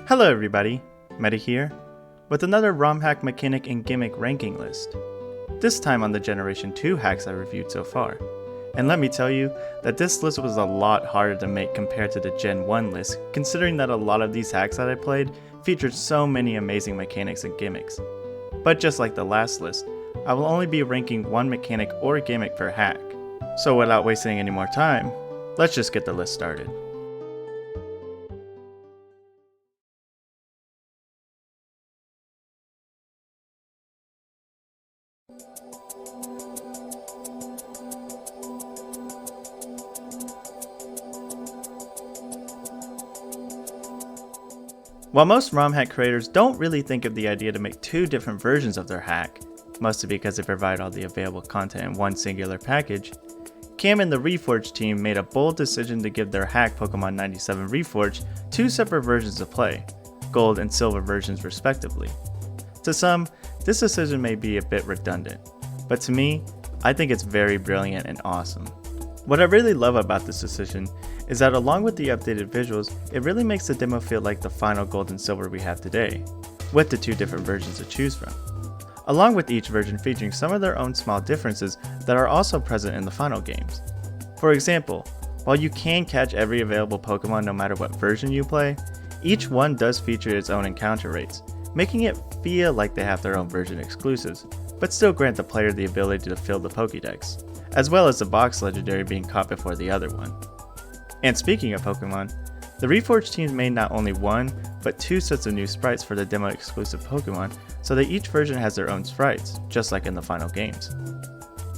Hello everybody, Meta here, with another ROM hack mechanic and gimmick ranking list. This time on the Generation 2 hacks I reviewed so far. And let me tell you that this list was a lot harder to make compared to the Gen 1 list, considering that a lot of these hacks that I played featured so many amazing mechanics and gimmicks. But just like the last list, I will only be ranking one mechanic or gimmick per hack. So without wasting any more time, let's just get the list started. While most ROM hack creators don't really think of the idea to make two different versions of their hack, mostly because they provide all the available content in one singular package, Cam and the Reforged team made a bold decision to give their hack Pokemon 97 Reforged two separate versions to play, gold and silver versions respectively. To some, this decision may be a bit redundant, but to me, I think it's very brilliant and awesome. What I really love about this decision is that along with the updated visuals, it really makes the demo feel like the final gold and silver we have today, with the two different versions to choose from, along with each version featuring some of their own small differences that are also present in the final games. For example, while you can catch every available Pokemon no matter what version you play, each one does feature its own encounter rates, making it feel like they have their own version exclusives, but still grant the player the ability to fill the Pokédex, as well as the box legendary being caught before the other one. And speaking of Pokemon, the Reforged team made not only one, but two sets of new sprites for the demo exclusive Pokemon, so that each version has their own sprites, just like in the final games.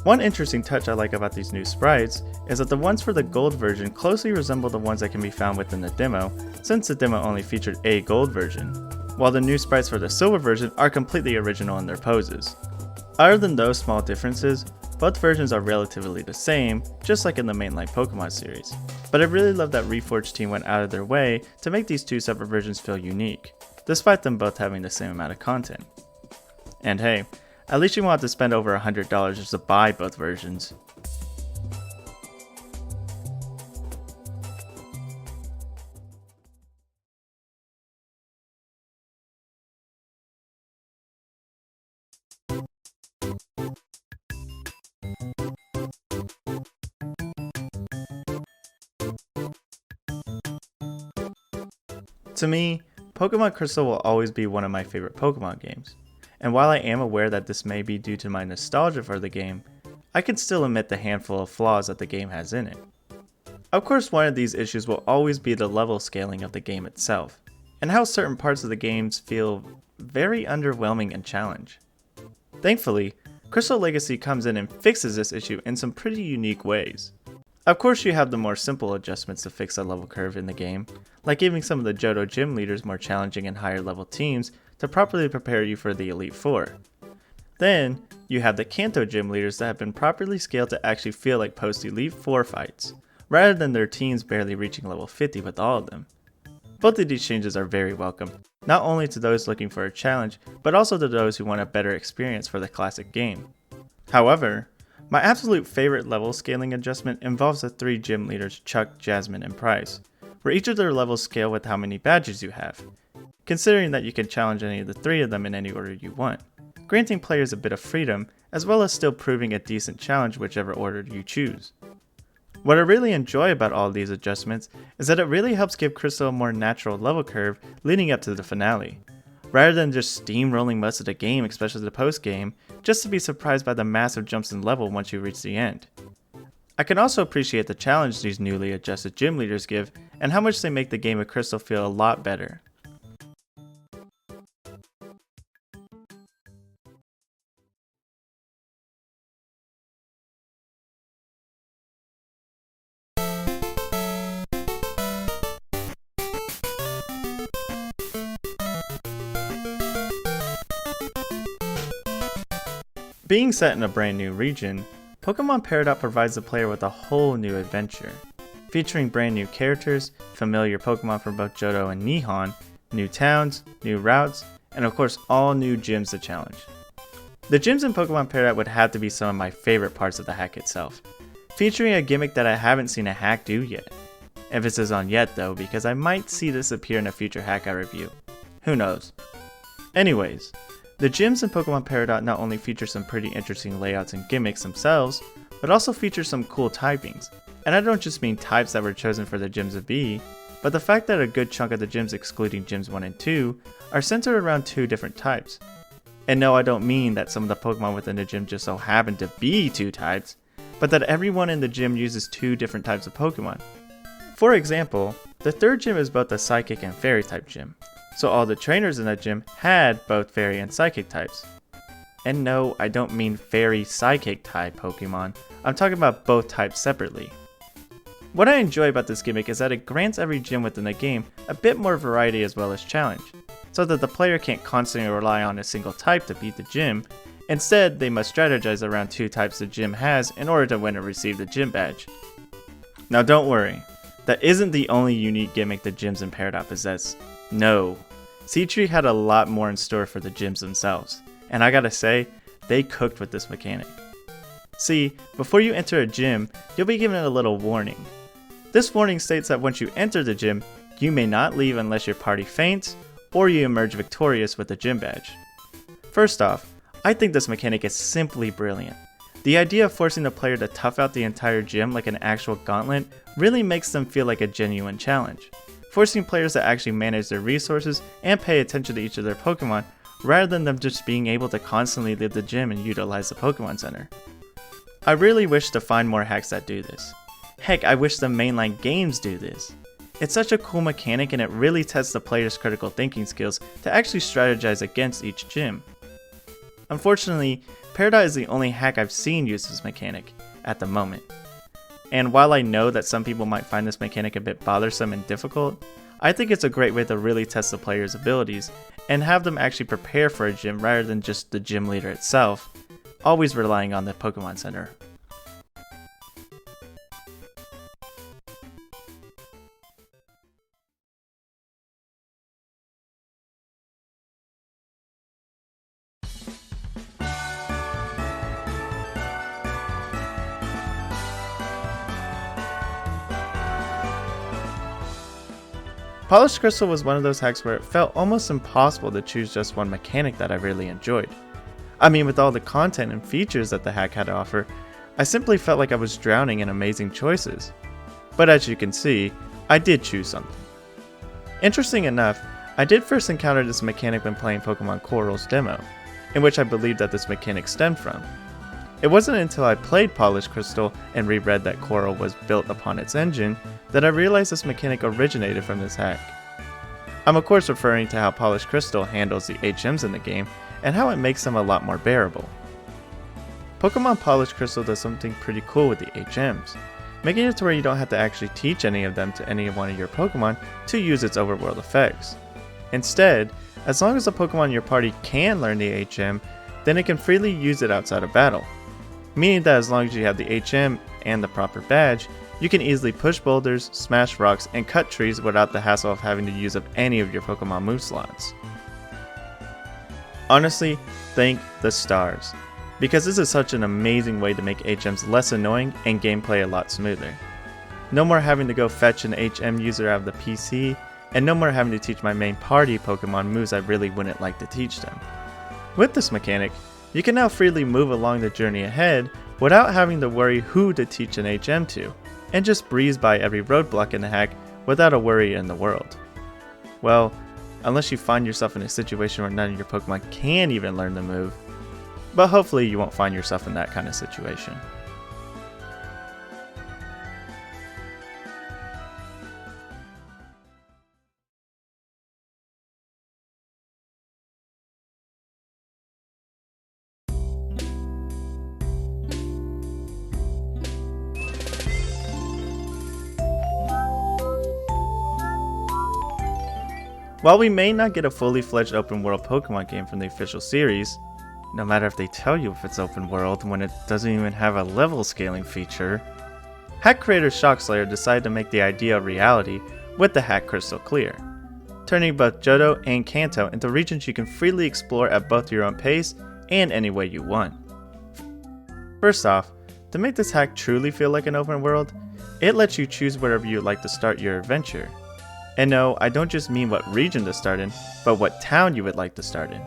One interesting touch I like about these new sprites is that the ones for the gold version closely resemble the ones that can be found within the demo, since the demo only featured a gold version, while the new sprites for the silver version are completely original in their poses. Other than those small differences, both versions are relatively the same, just like in the mainline Pokemon series. But I really love that Reforged team went out of their way to make these two separate versions feel unique, despite them both having the same amount of content. And hey, at least you won't have to spend over $100 just to buy both versions. To me, Pokemon Crystal will always be one of my favorite Pokemon games, and while I am aware that this may be due to my nostalgia for the game, I can still admit the handful of flaws that the game has in it. Of course, one of these issues will always be the level scaling of the game itself, and how certain parts of the games feel very underwhelming and challenge. Thankfully, Crystal Legacy comes in and fixes this issue in some pretty unique ways. Of course, you have the more simple adjustments to fix the level curve in the game, like giving some of the Johto gym leaders more challenging and higher level teams to properly prepare you for the Elite Four. Then, you have the Kanto gym leaders that have been properly scaled to actually feel like post-Elite Four fights, rather than their teams barely reaching level 50 with all of them. Both of these changes are very welcome, not only to those looking for a challenge, but also to those who want a better experience for the classic game. However, my absolute favorite level scaling adjustment involves the three gym leaders Chuck, Jasmine, and Price, where each of their levels scale with how many badges you have, considering that you can challenge any of the three of them in any order you want, granting players a bit of freedom, as well as still proving a decent challenge whichever order you choose. What I really enjoy about all these adjustments is that it really helps give Crystal a more natural level curve leading up to the finale, rather than just steamrolling most of the game, especially the post-game, just to be surprised by the massive jumps in level once you reach the end. I can also appreciate the challenge these newly adjusted gym leaders give, and how much they make the game of Crystal feel a lot better. Being set in a brand new region, Pokemon Paradox provides the player with a whole new adventure, featuring brand new characters, familiar Pokemon from both Johto and Nihon, new towns, new routes, and of course all new gyms to challenge. The gyms in Pokemon Paradox would have to be some of my favorite parts of the hack itself, featuring a gimmick that I haven't seen a hack do yet. Emphasis on yet though, because I might see this appear in a future hack I review. Who knows? Anyways, the gyms in Pokemon Peridot not only feature some pretty interesting layouts and gimmicks themselves, but also feature some cool typings. And I don't just mean types that were chosen for the gyms to be, but the fact that a good chunk of the gyms excluding gyms 1 and 2 are centered around 2 different types. And no, I don't mean that some of the Pokemon within the gym just so happen to be 2 types, but that everyone in the gym uses 2 different types of Pokemon. For example, the 3rd gym is both a Psychic and Fairy type gym, so all the trainers in that gym had both Fairy and Psychic types. And no, I don't mean Fairy Psychic type Pokemon, I'm talking about both types separately. What I enjoy about this gimmick is that it grants every gym within the game a bit more variety as well as challenge, so that the player can't constantly rely on a single type to beat the gym. Instead, they must strategize around 2 types the gym has in order to win or receive the gym badge. Now don't worry, that isn't the only unique gimmick the gyms in Peridot possess. No, Seatree had a lot more in store for the gyms themselves, and I gotta say, they cooked with this mechanic. See, before you enter a gym, you'll be given a little warning. This warning states that once you enter the gym, you may not leave unless your party faints, or you emerge victorious with a gym badge. First off, I think this mechanic is simply brilliant. The idea of forcing the player to tough out the entire gym like an actual gauntlet really makes them feel like a genuine challenge, forcing players to actually manage their resources and pay attention to each of their Pokemon, rather than them just being able to constantly leave the gym and utilize the Pokemon Center. I really wish to find more hacks that do this. Heck, I wish the mainline games do this. It's such a cool mechanic and it really tests the player's critical thinking skills to actually strategize against each gym. Unfortunately, Peridot is the only hack I've seen use this mechanic, at the moment. And while I know that some people might find this mechanic a bit bothersome and difficult, I think it's a great way to really test the player's abilities and have them actually prepare for a gym rather than just the gym leader itself, always relying on the Pokemon Center. Polished Crystal was one of those hacks where it felt almost impossible to choose just one mechanic that I really enjoyed. I mean, with all the content and features that the hack had to offer, I simply felt like I was drowning in amazing choices. But as you can see, I did choose something. Interesting enough, I did first encounter this mechanic when playing Pokemon Coral's demo, in which I believed that this mechanic stemmed from. It wasn't until I played Polished Crystal and reread that Coral was built upon its engine that I realized this mechanic originated from this hack. I'm of course referring to how Polished Crystal handles the HMs in the game and how it makes them a lot more bearable. Pokemon Polished Crystal does something pretty cool with the HMs, making it to where you don't have to actually teach any of them to any one of your Pokemon to use its overworld effects. Instead, as long as the Pokemon in your party can learn the HM, then it can freely use it outside of battle. Meaning that as long as you have the HM and the proper badge, you can easily push boulders, smash rocks, and cut trees without the hassle of having to use up any of your Pokemon move slots. Honestly, thank the stars, because this is such an amazing way to make HMs less annoying and gameplay a lot smoother. No more having to go fetch an HM user out of the PC, and no more having to teach my main party Pokemon moves I really wouldn't like to teach them. With this mechanic, you can now freely move along the journey ahead without having to worry who to teach an HM to, and just breeze by every roadblock in the hack without a worry in the world. Well, unless you find yourself in a situation where none of your Pokemon can even learn the move, but hopefully you won't find yourself in that kind of situation. While we may not get a fully fledged open world Pokemon game from the official series, no matter if they tell you if it's open world when it doesn't even have a level scaling feature, hack creator Shockslayer decided to make the idea a reality with the hack Crystal Clear, turning both Johto and Kanto into regions you can freely explore at both your own pace and any way you want. First off, to make this hack truly feel like an open world, It lets you choose wherever you'd like to start your adventure. And no, I don't just mean what region to start in, but what town you would like to start in,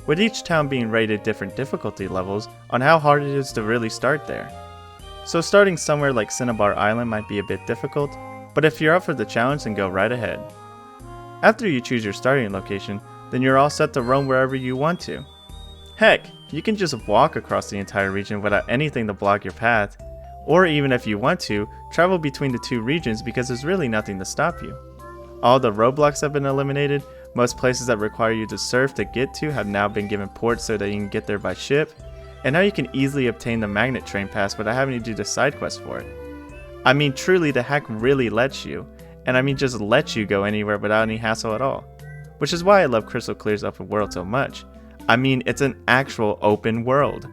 with each town being rated different difficulty levels on how hard it is to really start there. So starting somewhere like Cinnabar Island might be a bit difficult, but if you're up for the challenge, then go right ahead. After you choose your starting location, then you're all set to roam wherever you want to. Heck, you can just walk across the entire region without anything to block your path, or even if you want to, travel between the two regions because there's really nothing to stop you. All the roadblocks have been eliminated, most places that require you to surf to get to have now been given ports so that you can get there by ship, and now you can easily obtain the magnet train pass without having to do the side quest for it. I mean, truly, the hack really lets you, and I mean just lets you go anywhere without any hassle at all. Which is why I love Crystal Clear's open world so much. I mean, it's an actual open world.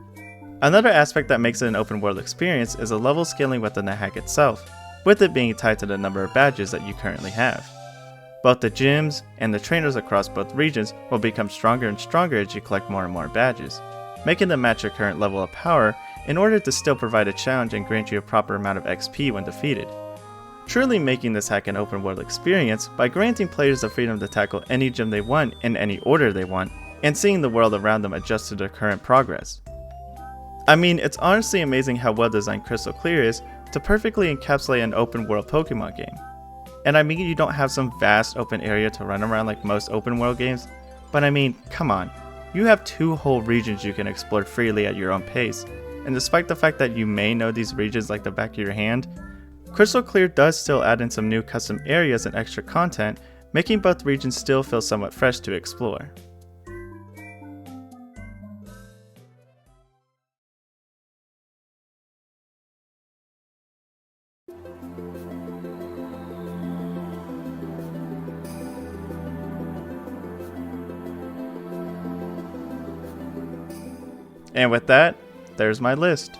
Another aspect that makes it an open world experience is the level scaling within the hack itself, with it being tied to the number of badges that you currently have. Both the gyms and the trainers across both regions will become stronger and stronger as you collect more and more badges, making them match your current level of power in order to still provide a challenge and grant you a proper amount of XP when defeated. Truly making this hack an open world experience by granting players the freedom to tackle any gym they want in any order they want, and seeing the world around them adjust to their current progress. I mean, it's honestly amazing how well designed Crystal Clear is to perfectly encapsulate an open world Pokemon game. And I mean, you don't have some vast open area to run around like most open world games, but I mean, come on, you have 2 whole regions you can explore freely at your own pace, and despite the fact that you may know these regions like the back of your hand, Crystal Clear does still add in some new custom areas and extra content, making both regions still feel somewhat fresh to explore. And with that, there's my list.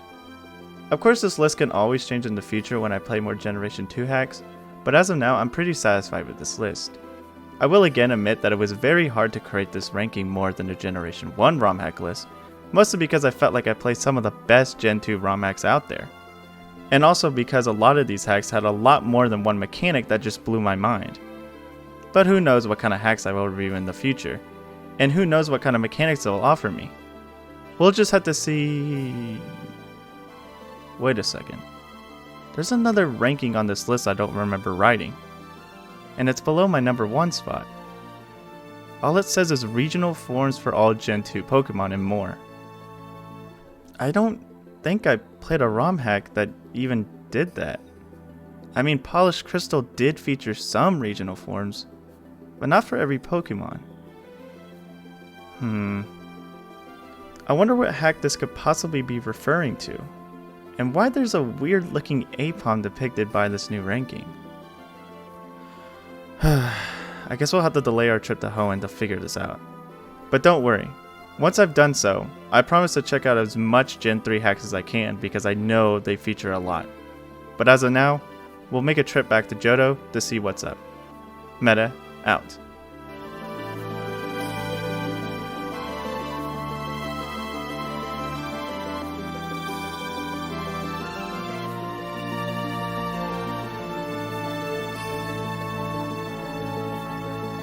Of course, this list can always change in the future when I play more Generation 2 hacks, but as of now, I'm pretty satisfied with this list. I will again admit that it was very hard to create this ranking more than the Generation 1 ROM hack list, mostly because I felt like I played some of the best Gen 2 ROM hacks out there. And also because a lot of these hacks had a lot more than one mechanic that just blew my mind. But who knows what kind of hacks I will review in the future, and who knows what kind of mechanics they will offer me. We'll just have to see... Wait a second. There's another ranking on this list I don't remember writing, and it's below my number 1 spot. All it says is regional forms for all Gen 2 Pokemon and more. I don't think I played a ROM hack that even did that. I mean, Polished Crystal did feature some regional forms, but not for every Pokemon. I wonder what hack this could possibly be referring to, and why there's a weird looking Apom depicted by this new ranking. I guess we'll have to delay our trip to Hoenn to figure this out. But don't worry, once I've done so, I promise to check out as much Gen 3 hacks as I can because I know they feature a lot. But as of now, we'll make a trip back to Johto to see what's up. Meta, out.